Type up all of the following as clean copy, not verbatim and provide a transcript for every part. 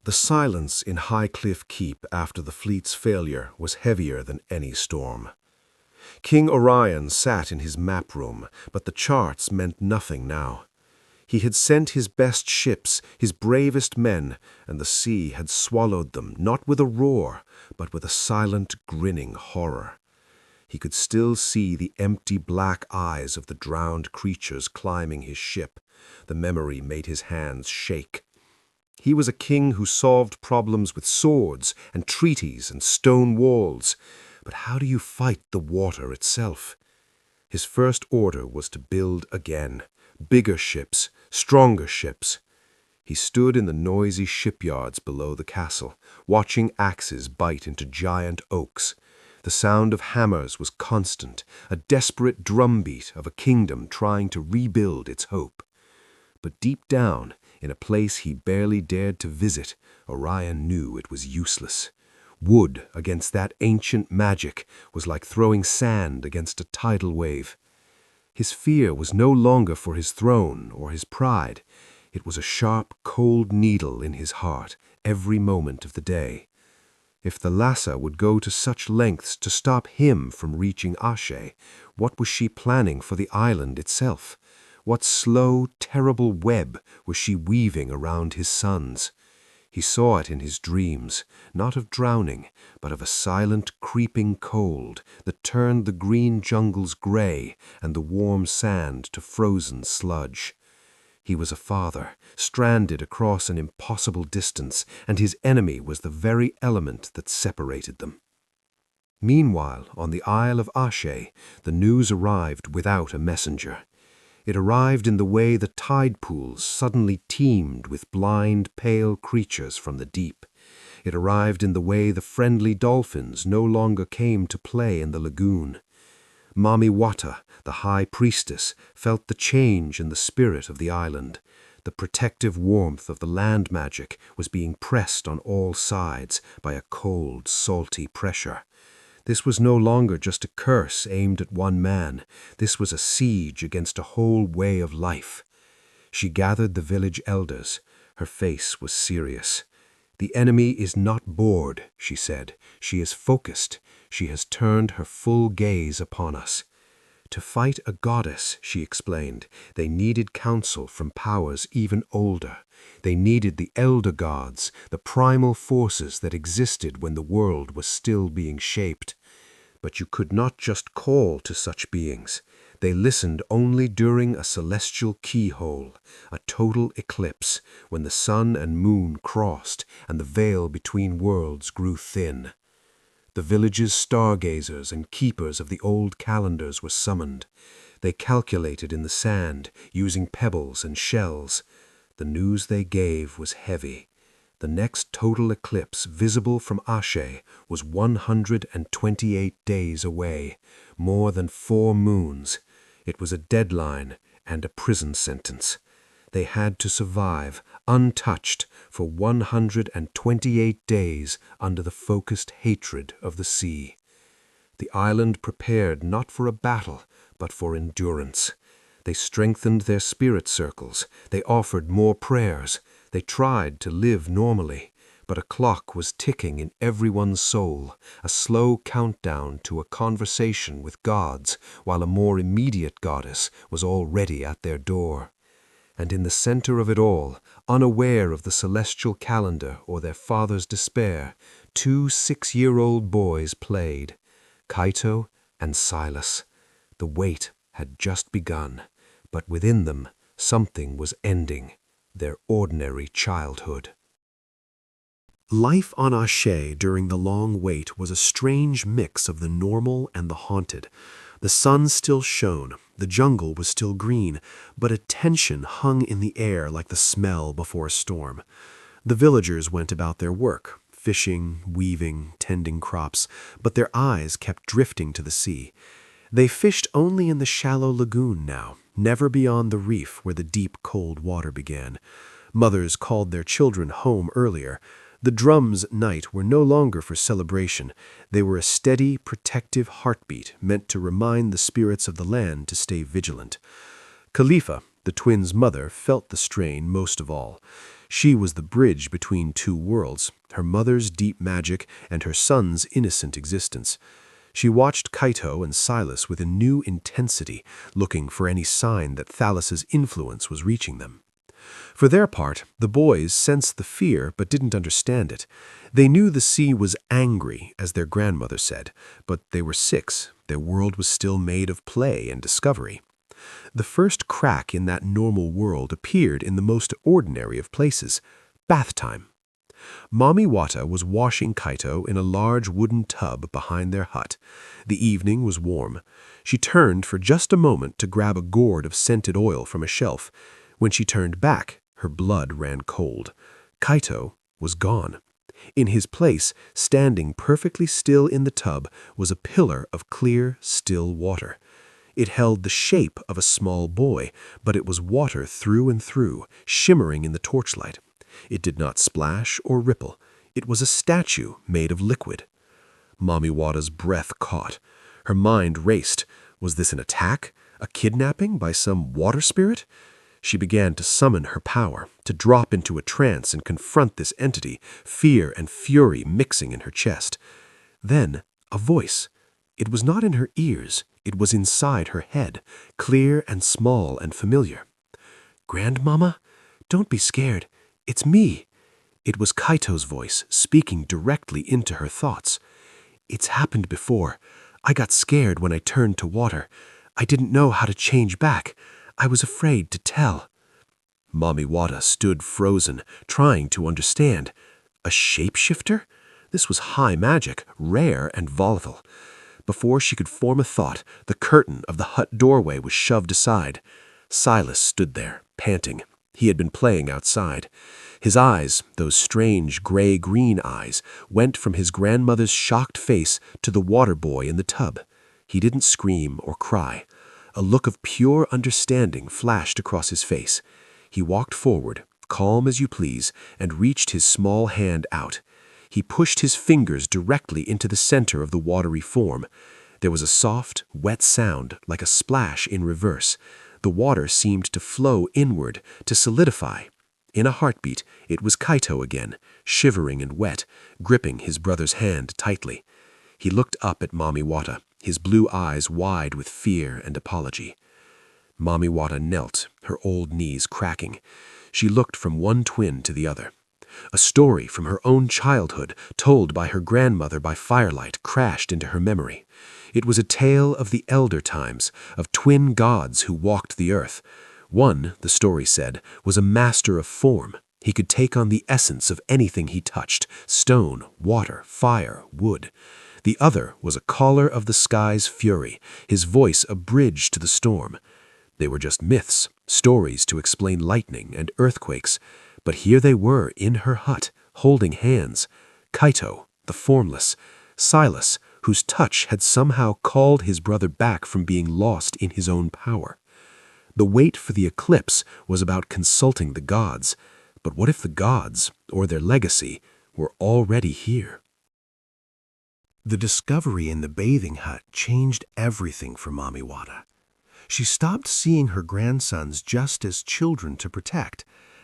The silence in Highcliffe Keep after the fleet's failure was heavier than any storm. King Orion sat in his map room, but the charts meant nothing now. He had sent his best ships, his bravest men, and the sea had swallowed them, not with a roar, but with a silent, grinning horror. He could still see the empty black eyes of the drowned creatures climbing his ship. The memory made his hands shake. He was a king who solved problems with swords and treaties and stone walls. But how do you fight the water itself? His first order was to build again. Bigger ships, stronger ships. He stood in the noisy shipyards below the castle, watching axes bite into giant oaks. The sound of hammers was constant, a desperate drumbeat of a kingdom trying to rebuild its hope. But deep down, in a place he barely dared to visit, Orion knew it was useless. Wood against that ancient magic was like throwing sand against a tidal wave. His fear was no longer for his throne or his pride. It was a sharp, cold needle in his heart every moment of the day. If the Lhasa would go to such lengths to stop him from reaching Ashe, what was she planning for the island itself? What slow, terrible web was she weaving around his sons? He saw it in his dreams, not of drowning, but of a silent, creeping cold that turned the green jungles gray and the warm sand to frozen sludge. He was a father, stranded across an impossible distance, and his enemy was the very element that separated them. Meanwhile, on the Isle of Ashe, the news arrived without a messenger. It arrived in the way the tide pools suddenly teemed with blind, pale creatures from the deep. It arrived in the way the friendly dolphins no longer came to play in the lagoon. Mami Wata, the high priestess, felt the change in the spirit of the island. The protective warmth of the land magic was being pressed on all sides by a cold, salty pressure. This was no longer just a curse aimed at one man. This was a siege against a whole way of life. She gathered the village elders. Her face was serious. "The enemy is not bored," she said. "She is focused. She has turned her full gaze upon us." To fight a goddess, she explained, they needed counsel from powers even older. They needed the elder gods, the primal forces that existed when the world was still being shaped. But you could not just call to such beings. They listened only during a celestial keyhole, a total eclipse, when the sun and moon crossed and the veil between worlds grew thin. The village's stargazers and keepers of the old calendars were summoned. They calculated in the sand, using pebbles and shells. The news they gave was heavy. The next total eclipse visible from Ashe was 128 days away, more than 4 moons. It was a deadline and a prison sentence. They had to survive, untouched, for 128 days under the focused hatred of the sea. The island prepared not for a battle, but for endurance. They strengthened their spirit circles. They offered more prayers. They tried to live normally. But a clock was ticking in everyone's soul, a slow countdown to a conversation with gods, while a more immediate goddess was already at their door. And in the center of it all, unaware of the celestial calendar or their father's despair, 2 6-year-old boys played, Kaito and Silas. The wait had just begun, but within them something was ending, their ordinary childhood. Life on Ashe during the long wait was a strange mix of the normal and the haunted. The sun still shone, the jungle was still green, but a tension hung in the air like the smell before a storm. The villagers went about their work, fishing, weaving, tending crops, but their eyes kept drifting to the sea. They fished only in the shallow lagoon now, never beyond the reef where the deep, cold water began. Mothers called their children home earlier. The drums at night were no longer for celebration. They were a steady, protective heartbeat meant to remind the spirits of the land to stay vigilant. Khalifa, the twins' mother, felt the strain most of all. She was the bridge between two worlds, her mother's deep magic and her son's innocent existence. She watched Kaito and Silas with a new intensity, looking for any sign that Thalas's influence was reaching them. For their part, the boys sensed the fear but didn't understand it. They knew the sea was angry, as their grandmother said, but they were 6. Their world was still made of play and discovery. The first crack in that normal world appeared in the most ordinary of places, bath time. Mommy Wata was washing Kaito in a large wooden tub behind their hut. The evening was warm. She turned for just a moment to grab a gourd of scented oil from a shelf. When she turned back, her blood ran cold. Kaito was gone. In his place, standing perfectly still in the tub, was a pillar of clear, still water. It held the shape of a small boy, but it was water through and through, shimmering in the torchlight. It did not splash or ripple. It was a statue made of liquid. Mommy Wata's breath caught. Her mind raced. Was this an attack? A kidnapping by some water spirit? She began to summon her power, to drop into a trance and confront this entity, fear and fury mixing in her chest. Then, a voice. It was not in her ears. It was inside her head, clear and small and familiar. "Grandmama, don't be scared. It's me." It was Kaito's voice, speaking directly into her thoughts. "It's happened before. I got scared when I turned to water. I didn't know how to change back. I was afraid to tell." Mommy Wata stood frozen, trying to understand. A shapeshifter? This was high magic, rare and volatile. Before she could form a thought, the curtain of the hut doorway was shoved aside. Silas stood there, panting. He had been playing outside. His eyes, those strange gray-green eyes, went from his grandmother's shocked face to the water boy in the tub. He didn't scream or cry. A look of pure understanding flashed across his face. He walked forward, calm as you please, and reached his small hand out. He pushed his fingers directly into the center of the watery form. There was a soft, wet sound, like a splash in reverse. The water seemed to flow inward, to solidify. In a heartbeat, it was Kaito again, shivering and wet, gripping his brother's hand tightly. He looked up at Mommy Wata, his blue eyes wide with fear and apology. Mommy Wata knelt, her old knees cracking. She looked from one twin to the other. A story from her own childhood, told by her grandmother by firelight, crashed into her memory. It was a tale of the elder times, of twin gods who walked the earth. One, the story said, was a master of form. He could take on the essence of anything he touched: stone, water, fire, wood. The other was a caller of the sky's fury, his voice a bridge to the storm. They were just myths, stories to explain lightning and earthquakes. But here they were in her hut, holding hands. Kaito, the formless. Silas, whose touch had somehow called his brother back from being lost in his own power. The wait for the eclipse was about consulting the gods. But what if the gods, or their legacy, were already here? The discovery in the bathing hut changed everything for Mommy Wata. She stopped seeing her grandsons just as children to protect.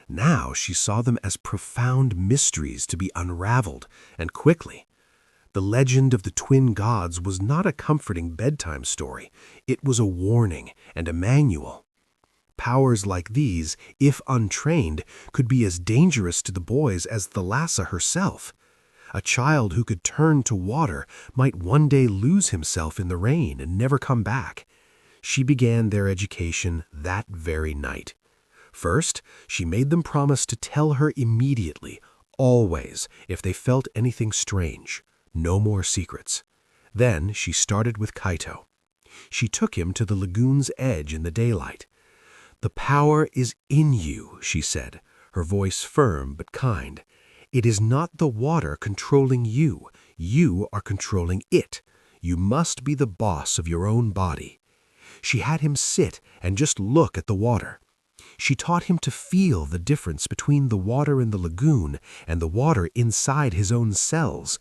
Now she saw them as profound mysteries to be unraveled, and quickly. The legend of the twin gods was not a comforting bedtime story. It was a warning and a manual. Powers like these, if untrained, could be as dangerous to the boys as Thalassa herself. A child who could turn to water might one day lose himself in the rain and never come back. She began their education that very night. First, she made them promise to tell her immediately, always, if they felt anything strange. No more secrets. Then she started with Kaito. She took him to the lagoon's edge in the daylight. "The power is in you," she said, her voice firm but kind. "It is not the water controlling you. You are controlling it. You must be the boss of your own body." She had him sit and just look at the water. She taught him to feel the difference between the water in the lagoon and the water inside his own cells.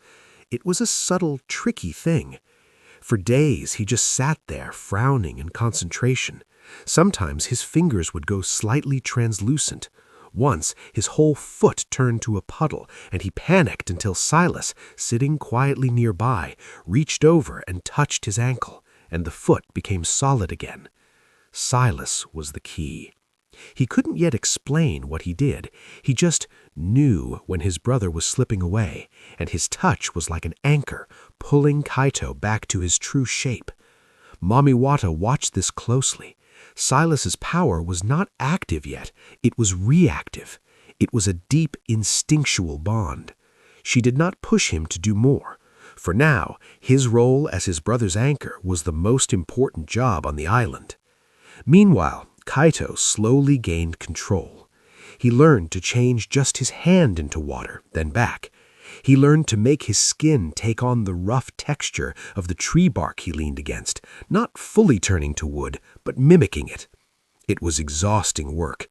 It was a subtle, tricky thing. For days he just sat there, frowning in concentration. Sometimes his fingers would go slightly translucent. Once, his whole foot turned to a puddle, and he panicked until Silas, sitting quietly nearby, reached over and touched his ankle, and the foot became solid again. Silas was the key. He couldn't yet explain what he did. He just knew when his brother was slipping away, and his touch was like an anchor, pulling Kaito back to his true shape. Mamiwata watched this closely. Silas's power was not active yet. It was reactive. It was a deep, instinctual bond. She did not push him to do more. For now, his role as his brother's anchor was the most important job on the island. Meanwhile, Kaito slowly gained control. He learned to change just his hand into water, then back. He learned to make his skin take on the rough texture of the tree bark he leaned against, not fully turning to wood, but mimicking it. It was exhausting work.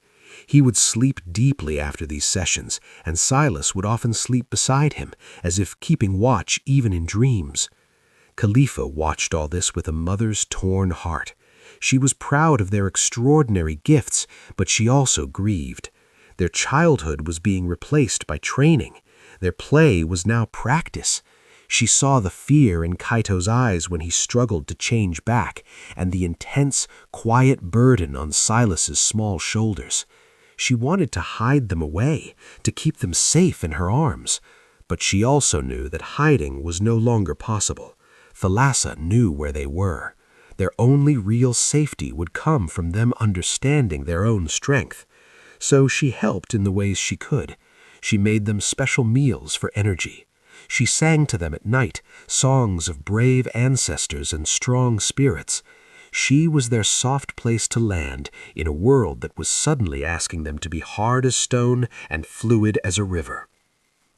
He would sleep deeply after these sessions, and Silas would often sleep beside him, as if keeping watch even in dreams. Khalifa watched all this with a mother's torn heart. She was proud of their extraordinary gifts, but she also grieved. Their childhood was being replaced by training. Their play was now practice. She saw the fear in Kaito's eyes when he struggled to change back, and the intense, quiet burden on Silas's small shoulders. She wanted to hide them away, to keep them safe in her arms. But she also knew that hiding was no longer possible. Thalassa knew where they were. Their only real safety would come from them understanding their own strength. So she helped in the ways she could. She made them special meals for energy. She sang to them at night songs of brave ancestors and strong spirits. She was their soft place to land in a world that was suddenly asking them to be hard as stone and fluid as a river.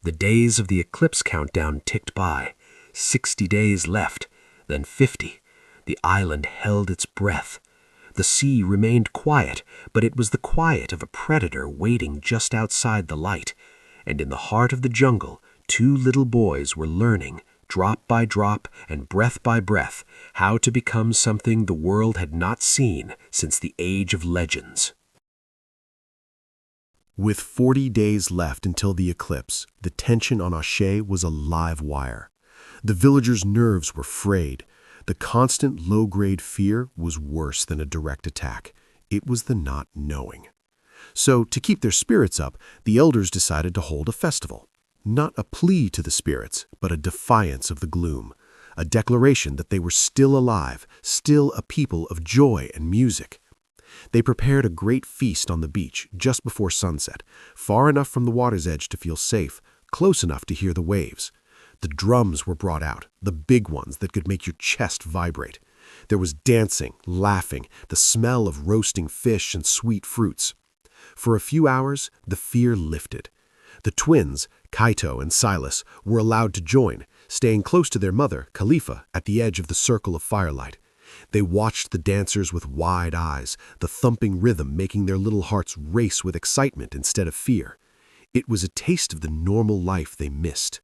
The days of the eclipse countdown ticked by. 60 days left, then 50. The island held its breath. The sea remained quiet, but it was the quiet of a predator waiting just outside the light. And in the heart of the jungle, 2 little boys were learning, drop by drop and breath by breath, how to become something the world had not seen since the Age of Legends. With 40 days left until the eclipse, the tension on Ashe was a live wire. The villagers' nerves were frayed. The constant low-grade fear was worse than a direct attack. It was the not knowing. So, to keep their spirits up, the elders decided to hold a festival. Not a plea to the spirits, but a defiance of the gloom. A declaration that they were still alive, still a people of joy and music. They prepared a great feast on the beach just before sunset, far enough from the water's edge to feel safe, close enough to hear the waves. The drums were brought out, the big ones that could make your chest vibrate. There was dancing, laughing, the smell of roasting fish and sweet fruits. For a few hours, the fear lifted. The twins, Kaito and Silas, were allowed to join, staying close to their mother, Khalifa, at the edge of the circle of firelight. They watched the dancers with wide eyes, the thumping rhythm making their little hearts race with excitement instead of fear. It was a taste of the normal life they missed.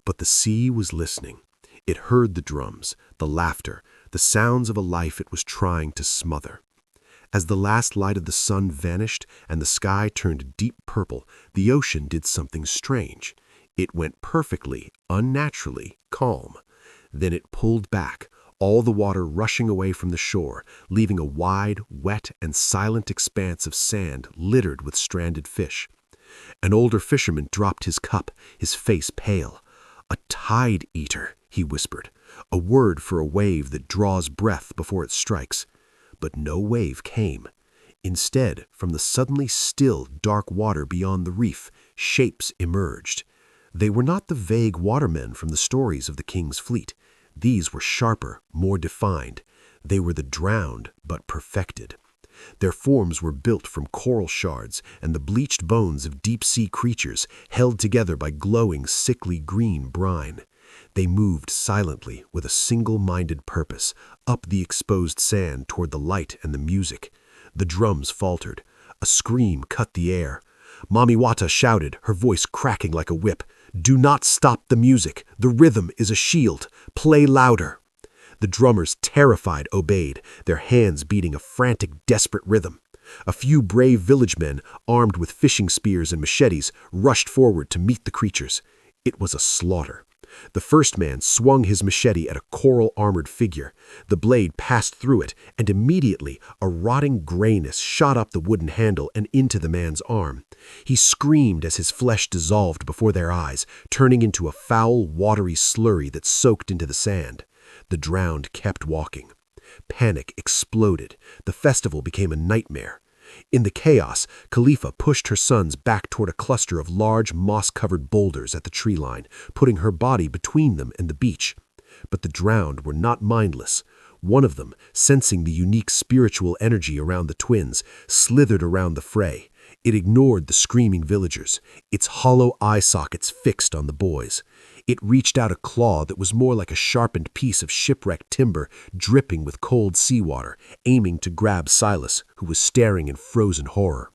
But the sea was listening. It heard the drums, the laughter, the sounds of a life it was trying to smother. As the last light of the sun vanished and the sky turned deep purple, the ocean did something strange. It went perfectly, unnaturally calm. Then it pulled back, all the water rushing away from the shore, leaving a wide, wet, and silent expanse of sand littered with stranded fish. An older fisherman dropped his cup, his face pale. "A tide eater," he whispered, a word for a wave that draws breath before it strikes. But no wave came. Instead, from the suddenly still, dark water beyond the reef, shapes emerged. They were not the vague watermen from the stories of the king's fleet. These were sharper, more defined. They were the drowned, but perfected. Their forms were built from coral shards and the bleached bones of deep-sea creatures held together by glowing, sickly green brine. They moved silently with a single-minded purpose, up the exposed sand toward the light and the music. The drums faltered. A scream cut the air. Mamiwata shouted, her voice cracking like a whip, "Do not stop the music. The rhythm is a shield. Play louder." The drummers, terrified, obeyed, their hands beating a frantic, desperate rhythm. A few brave village men, armed with fishing spears and machetes, rushed forward to meet the creatures. It was a slaughter. The first man swung his machete at a coral-armored figure. The blade passed through it, and immediately a rotting grayness shot up the wooden handle and into the man's arm. He screamed as his flesh dissolved before their eyes, turning into a foul, watery slurry that soaked into the sand. The drowned kept walking. Panic exploded. The festival became a nightmare. In the chaos, Khalifa pushed her sons back toward a cluster of large, moss-covered boulders at the tree line, putting her body between them and the beach. But the drowned were not mindless. One of them, sensing the unique spiritual energy around the twins, slithered around the fray. It ignored the screaming villagers, its hollow eye sockets fixed on the boys. It reached out a claw that was more like a sharpened piece of shipwrecked timber dripping with cold seawater, aiming to grab Silas, who was staring in frozen horror.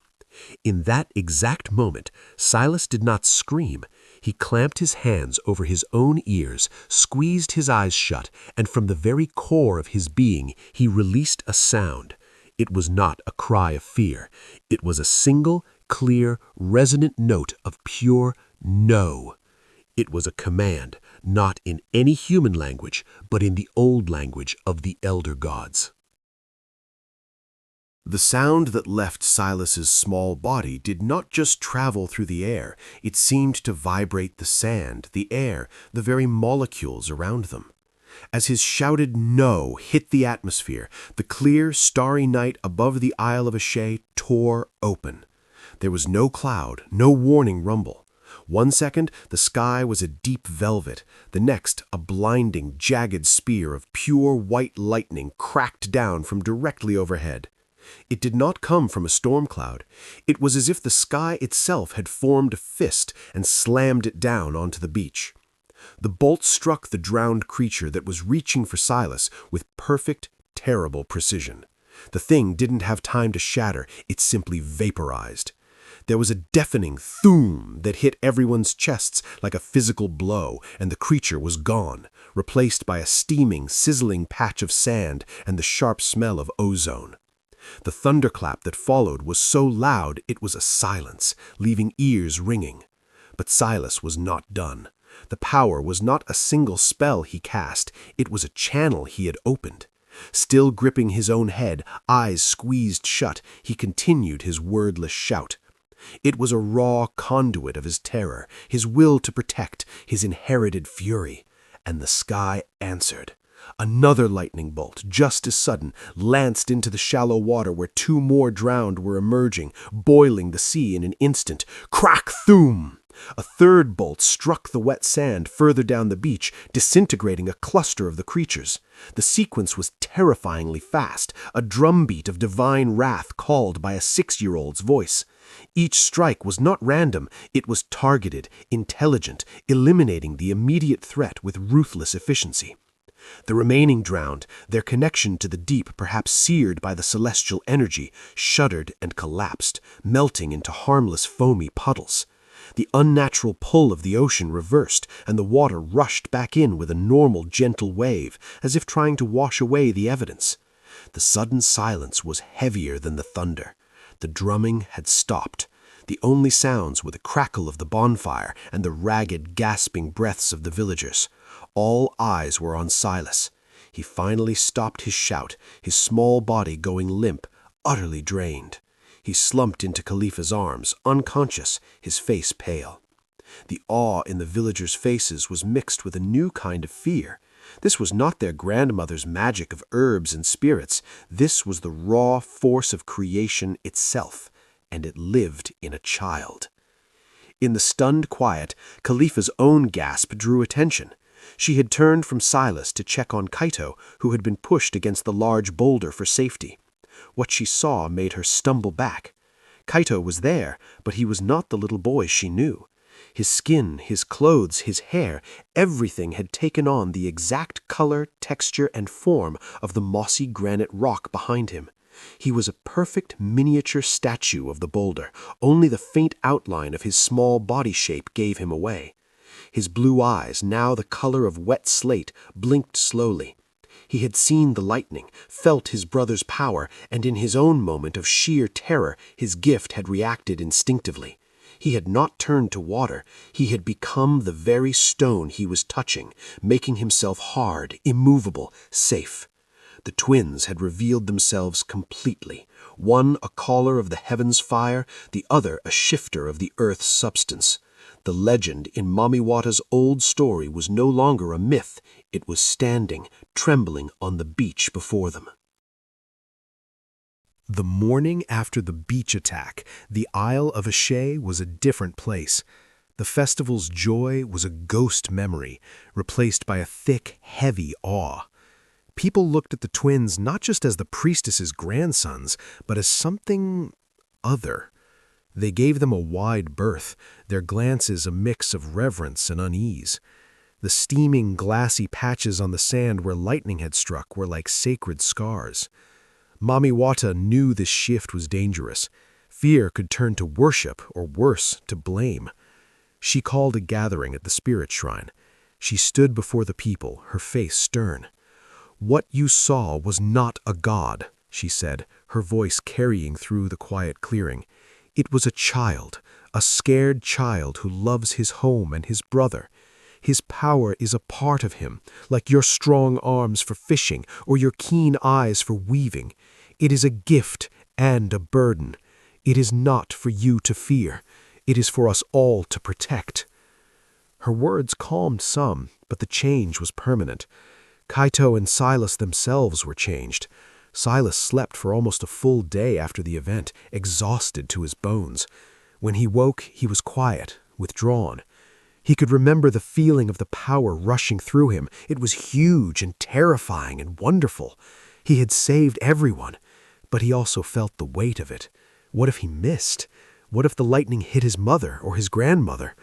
In that exact moment, Silas did not scream. He clamped his hands over his own ears, squeezed his eyes shut, and from the very core of his being, he released a sound. It was not a cry of fear. It was a single, clear, resonant note of pure no. It was a command, not in any human language, but in the old language of the elder gods. The sound that left Silas's small body did not just travel through the air. It seemed to vibrate the sand, the air, the very molecules around them. As his shouted no hit the atmosphere, the clear, starry night above the Isle of Ashay tore open. There was no cloud, no warning rumble. One second, the sky was a deep velvet. The next, a blinding, jagged spear of pure white lightning cracked down from directly overhead. It did not come from a storm cloud. It was as if the sky itself had formed a fist and slammed it down onto the beach. The bolt struck the drowned creature that was reaching for Silas with perfect, terrible precision. The thing didn't have time to shatter, it simply vaporized. There was a deafening thoom that hit everyone's chests like a physical blow, and the creature was gone, replaced by a steaming, sizzling patch of sand and the sharp smell of ozone. The thunderclap that followed was so loud it was a silence, leaving ears ringing. But Silas was not done. The power was not a single spell he cast, it was a channel he had opened. Still gripping his own head, eyes squeezed shut, he continued his wordless shout. It was a raw conduit of his terror, his will to protect, his inherited fury. And the sky answered. Another lightning bolt, just as sudden, lanced into the shallow water where two more drowned were emerging, boiling the sea in an instant. Crack-thoom! A third bolt struck the wet sand further down the beach, disintegrating a cluster of the creatures. The sequence was terrifyingly fast, a drumbeat of divine wrath called by a 6-year-old's voice. Each strike was not random, it was targeted, intelligent, eliminating the immediate threat with ruthless efficiency. The remaining drowned, their connection to the deep perhaps seared by the celestial energy, shuddered and collapsed, melting into harmless foamy puddles. The unnatural pull of the ocean reversed, and the water rushed back in with a normal, gentle wave, as if trying to wash away the evidence. The sudden silence was heavier than the thunder. The drumming had stopped. The only sounds were the crackle of the bonfire and the ragged, gasping breaths of the villagers. All eyes were on Silas. He finally stopped his shout, his small body going limp, utterly drained. He slumped into Khalifa's arms, unconscious, his face pale. The awe in the villagers' faces was mixed with a new kind of fear. This was not their grandmother's magic of herbs and spirits. This was the raw force of creation itself, and it lived in a child. In the stunned quiet, Khalifa's own gasp drew attention. She had turned from Silas to check on Kaito, who had been pushed against the large boulder for safety. What she saw made her stumble back. Kaito was there, but he was not the little boy she knew. His skin, his clothes, his hair, everything had taken on the exact color, texture, and form of the mossy granite rock behind him. He was a perfect miniature statue of the boulder. Only the faint outline of his small body shape gave him away. His blue eyes, now the color of wet slate, blinked slowly. He had seen the lightning, felt his brother's power, and in his own moment of sheer terror, his gift had reacted instinctively. He had not turned to water. He had become the very stone he was touching, making himself hard, immovable, safe. The twins had revealed themselves completely, one a caller of the heavens' fire, the other a shifter of the earth's substance. The legend in Mamiwata's old story was no longer a myth. It was standing, trembling on the beach before them. The morning after the beach attack, the Isle of Ashe was a different place. The festival's joy was a ghost memory, replaced by a thick, heavy awe. People looked at the twins not just as the priestess's grandsons, but as something other. They gave them a wide berth, their glances a mix of reverence and unease. The steaming, glassy patches on the sand where lightning had struck were like sacred scars. Mamiwata knew this shift was dangerous. Fear could turn to worship, or worse, to blame. She called a gathering at the spirit shrine. She stood before the people, her face stern. "What you saw was not a god," she said, her voice carrying through the quiet clearing. "It was a child, a scared child who loves his home and his brother. His power is a part of him, like your strong arms for fishing or your keen eyes for weaving. It is a gift and a burden. It is not for you to fear. It is for us all to protect." Her words calmed some, but the change was permanent. Kaito and Silas themselves were changed. Silas slept for almost a full day after the event, exhausted to his bones. When he woke, he was quiet, withdrawn. He could remember the feeling of the power rushing through him. It was huge and terrifying and wonderful. He had saved everyone, but he also felt the weight of it. What if he missed? What if the lightning hit his mother or his grandmother?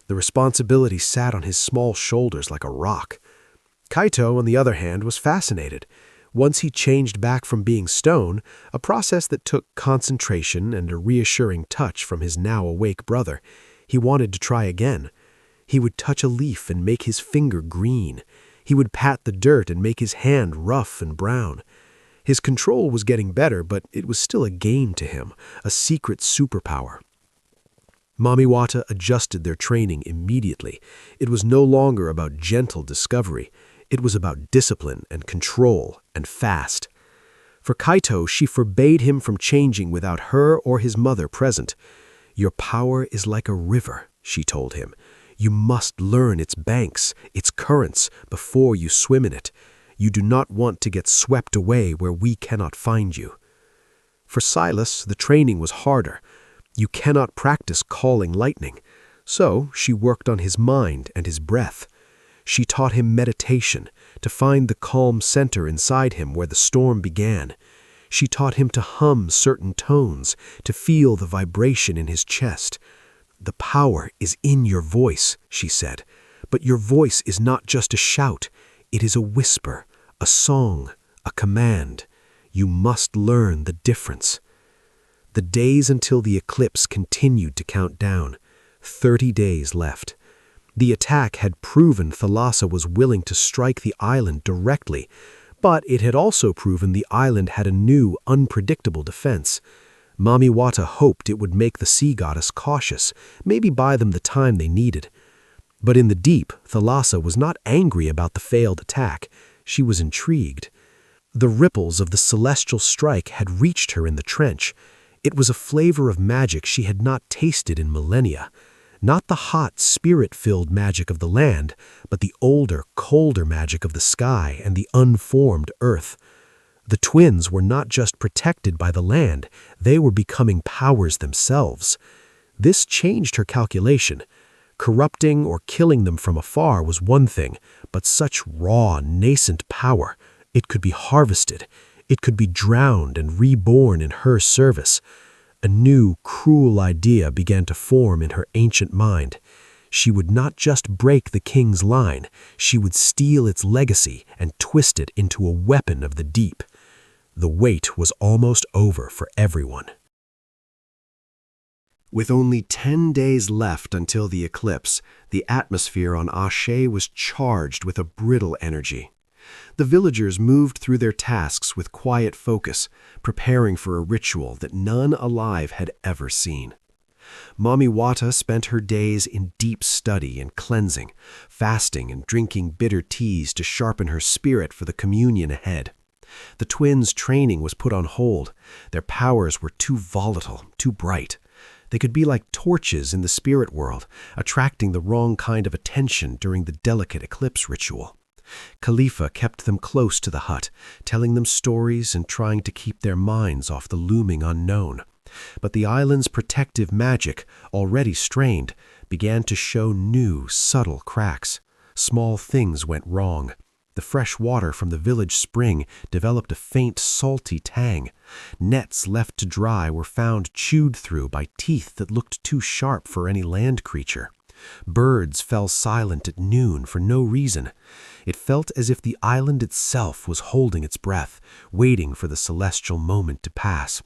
The responsibility sat on his small shoulders like a rock. Kaito, on the other hand, was fascinated. Once he changed back from being stone, a process that took concentration and a reassuring touch from his now-awake brother, he wanted to try again. He would touch a leaf and make his finger green. He would pat the dirt and make his hand rough and brown. His control was getting better, but it was still a game to him, a secret superpower. Mamiwata adjusted their training immediately. It was no longer about gentle discovery. It was about discipline and control and fast. For Kaito, she forbade him from changing without her or his mother present. "Your power is like a river," she told him. "You must learn its banks, its currents, before you swim in it. You do not want to get swept away where we cannot find you." For Silas, the training was harder. You cannot practice calling lightning. So she worked on his mind and his breath. She taught him meditation, to find the calm center inside him where the storm began. She taught him to hum certain tones, to feel the vibration in his chest. "The power is in your voice," she said. "But your voice is not just a shout. It is a whisper, a song, a command. You must learn the difference." The days until the eclipse continued to count down. 30 days left. The attack had proven Thalassa was willing to strike the island directly, but it had also proven the island had a new, unpredictable defense. Mamiwata hoped it would make the sea goddess cautious, maybe buy them the time they needed. But in the deep, Thalassa was not angry about the failed attack. She was intrigued. The ripples of the celestial strike had reached her in the trench. It was a flavor of magic she had not tasted in millennia. Not the hot, spirit-filled magic of the land, but the older, colder magic of the sky and the unformed earth. The twins were not just protected by the land, they were becoming powers themselves. This changed her calculation. Corrupting or killing them from afar was one thing, but such raw, nascent power, it could be harvested. It could be drowned and reborn in her service. A new, cruel idea began to form in her ancient mind. She would not just break the king's line, she would steal its legacy and twist it into a weapon of the deep. The wait was almost over for everyone. With only 10 days left until the eclipse, the atmosphere on Ashe was charged with a brittle energy. The villagers moved through their tasks with quiet focus, preparing for a ritual that none alive had ever seen. Mami Wata spent her days in deep study and cleansing, fasting and drinking bitter teas to sharpen her spirit for the communion ahead. The twins' training was put on hold. Their powers were too volatile, too bright. They could be like torches in the spirit world, attracting the wrong kind of attention during the delicate eclipse ritual. Khalifa kept them close to the hut, telling them stories and trying to keep their minds off the looming unknown. But the island's protective magic, already strained, began to show new, subtle cracks. Small things went wrong. The fresh water from the village spring developed a faint, salty tang. Nets left to dry were found chewed through by teeth that looked too sharp for any land creature. Birds fell silent at noon for no reason. It felt as if the island itself was holding its breath, waiting for the celestial moment to pass.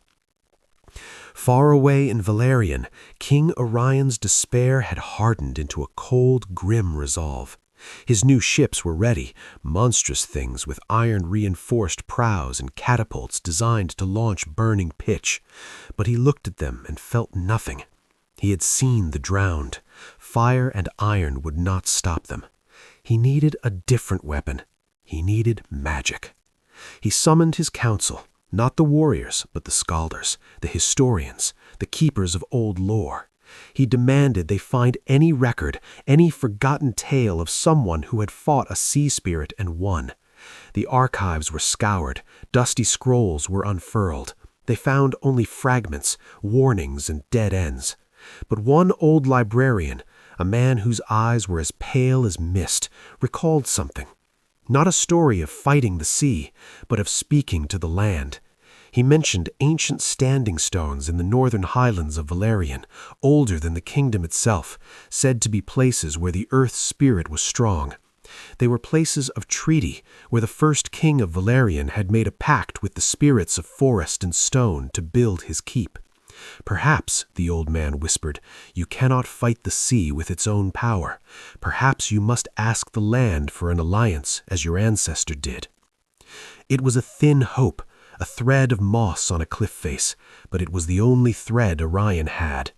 Far away in Valerian, King Orion's despair had hardened into a cold, grim resolve. His new ships were ready, monstrous things with iron-reinforced prows and catapults designed to launch burning pitch. But he looked at them and felt nothing. He had seen the drowned. Fire and iron would not stop them. He needed a different weapon. He needed magic. He summoned his council, not the warriors, but the scholars, the historians, the keepers of old lore. He demanded they find any record, any forgotten tale of someone who had fought a sea spirit and won. The archives were scoured, dusty scrolls were unfurled. They found only fragments, warnings, and dead ends. But one old librarian, a man whose eyes were as pale as mist, recalled something. Not a story of fighting the sea, but of speaking to the land. He mentioned ancient standing stones in the northern highlands of Valerian, older than the kingdom itself, said to be places where the earth's spirit was strong. They were places of treaty, where the first king of Valerian had made a pact with the spirits of forest and stone to build his keep. Perhaps, the old man whispered, you cannot fight the sea with its own power. Perhaps you must ask the land for an alliance, as your ancestor did. It was a thin hope, a thread of moss on a cliff face, but it was the only thread Orion had.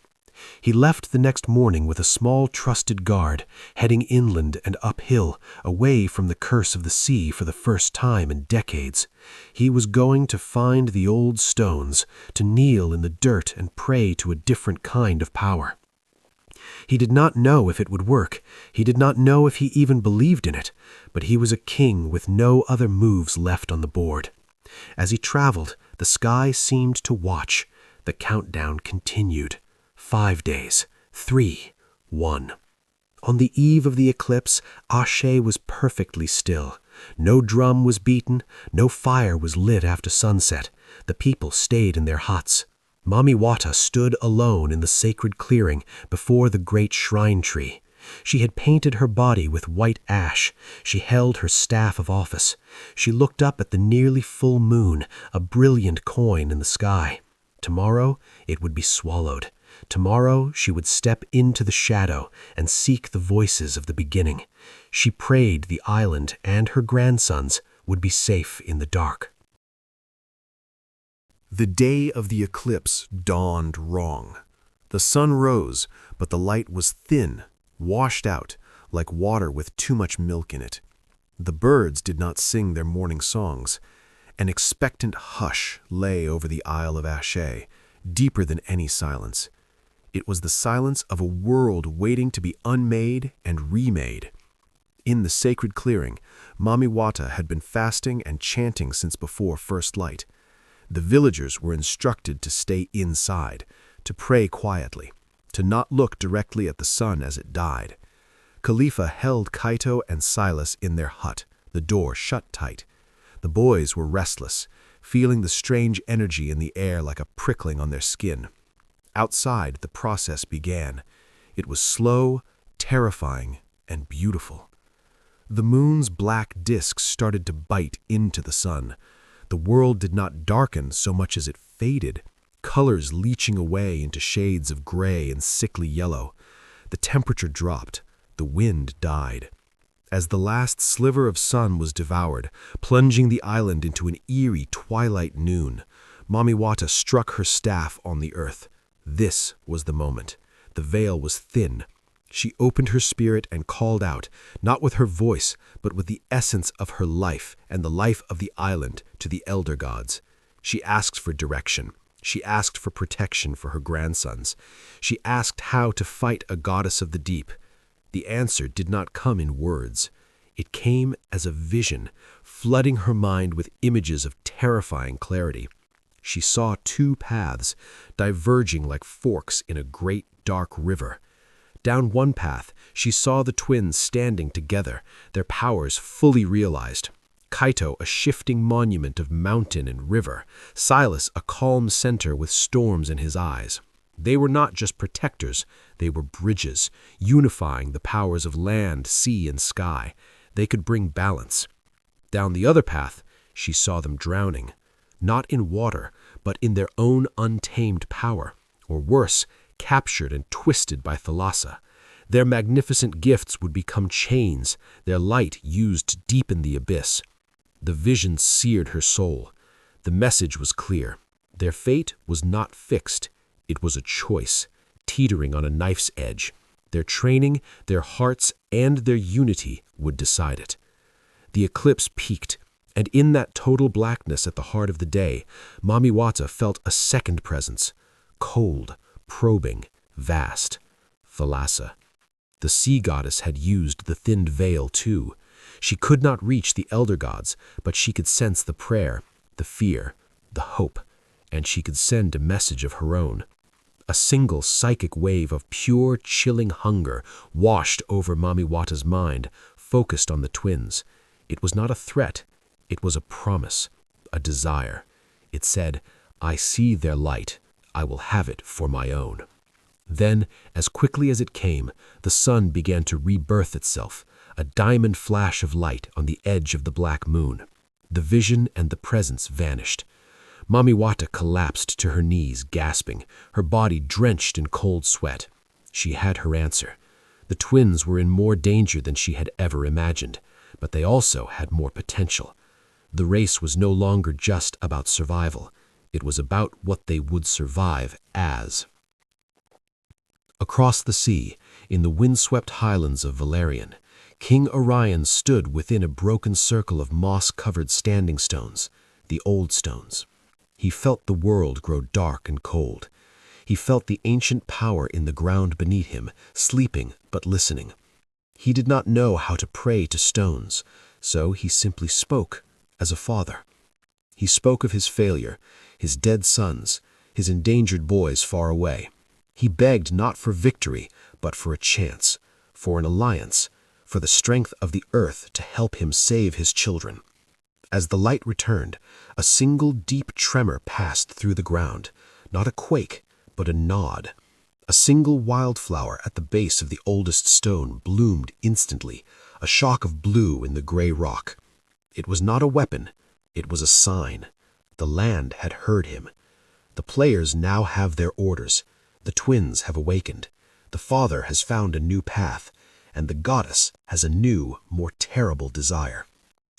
He left the next morning with a small trusted guard, heading inland and uphill, away from the curse of the sea for the first time in decades. He was going to find the old stones, to kneel in the dirt and pray to a different kind of power. He did not know if it would work. He did not know if he even believed in it, but he was a king with no other moves left on the board. As he traveled, the sky seemed to watch. The countdown continued. 5 days, 3, 1. On the eve of the eclipse, Ashe was perfectly still. No drum was beaten, no fire was lit after sunset. The people stayed in their huts. Mami Wata stood alone in the sacred clearing before the great shrine tree. She had painted her body with white ash. She held her staff of office. She looked up at the nearly full moon, a brilliant coin in the sky. Tomorrow it would be swallowed. Tomorrow she would step into the shadow and seek the voices of the beginning. She prayed the island and her grandsons would be safe in the dark. The day of the eclipse dawned wrong. The sun rose, but the light was thin, washed out, like water with too much milk in it. The birds did not sing their morning songs. An expectant hush lay over the Isle of Ashe, deeper than any silence. It was the silence of a world waiting to be unmade and remade. In the sacred clearing, Mami Wata had been fasting and chanting since before first light. The villagers were instructed to stay inside, to pray quietly, to not look directly at the sun as it died. Khalifa held Kaito and Silas in their hut, the door shut tight. The boys were restless, feeling the strange energy in the air like a prickling on their skin. Outside, the process began. It was slow, terrifying, and beautiful. The moon's black disk started to bite into the sun. The world did not darken so much as it faded, colors leaching away into shades of gray and sickly yellow. The temperature dropped. The wind died. As the last sliver of sun was devoured, plunging the island into an eerie twilight noon, Mamiwata struck her staff on the earth. This was the moment. The veil was thin. She opened her spirit and called out, not with her voice, but with the essence of her life and the life of the island, to the elder gods. She asked for direction. She asked for protection for her grandsons. She asked how to fight a goddess of the deep. The answer did not come in words. It came as a vision, flooding her mind with images of terrifying clarity. She saw two paths, diverging like forks in a great dark river. Down one path, she saw the twins standing together, their powers fully realized. Kaito, a shifting monument of mountain and river. Silas, a calm center with storms in his eyes. They were not just protectors, they were bridges, unifying the powers of land, sea, and sky. They could bring balance. Down the other path, she saw them drowning. Not in water, but in their own untamed power, or worse, captured and twisted by Thalassa. Their magnificent gifts would become chains, their light used to deepen the abyss. The vision seared her soul. The message was clear. Their fate was not fixed. It was a choice, teetering on a knife's edge. Their training, their hearts, and their unity would decide it. The eclipse peaked, and in that total blackness at the heart of the day, Mamiwata felt a second presence, cold, probing, vast. Thalassa. The sea goddess had used the thinned veil too. She could not reach the elder gods, but she could sense the prayer, the fear, the hope, and she could send a message of her own. A single psychic wave of pure, chilling hunger washed over Mamiwata's mind, focused on the twins. It was not a threat. It was a promise, a desire. It said, "I see their light. I will have it for my own." Then, as quickly as it came, the sun began to rebirth itself, a diamond flash of light on the edge of the black moon. The vision and the presence vanished. Mamiwata collapsed to her knees, gasping, her body drenched in cold sweat. She had her answer. The twins were in more danger than she had ever imagined, but they also had more potential. The race was no longer just about survival. It was about what they would survive as. Across the sea, in the windswept highlands of Valerian, King Orion stood within a broken circle of moss-covered standing stones, the old stones. He felt the world grow dark and cold. He felt the ancient power in the ground beneath him, sleeping but listening. He did not know how to pray to stones, so he simply spoke as a father. He spoke of his failure, his dead sons, his endangered boys far away. He begged not for victory, but for a chance, for an alliance, for the strength of the earth to help him save his children. As the light returned, a single deep tremor passed through the ground, not a quake, but a nod. A single wildflower at the base of the oldest stone bloomed instantly, a shock of blue in the gray rock. It was not a weapon, it was a sign. The land had heard him. The players now have their orders. The twins have awakened. The father has found a new path, and the goddess has a new, more terrible desire.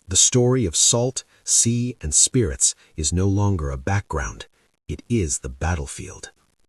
The story of salt, sea, and spirits is no longer a background. It is the battlefield.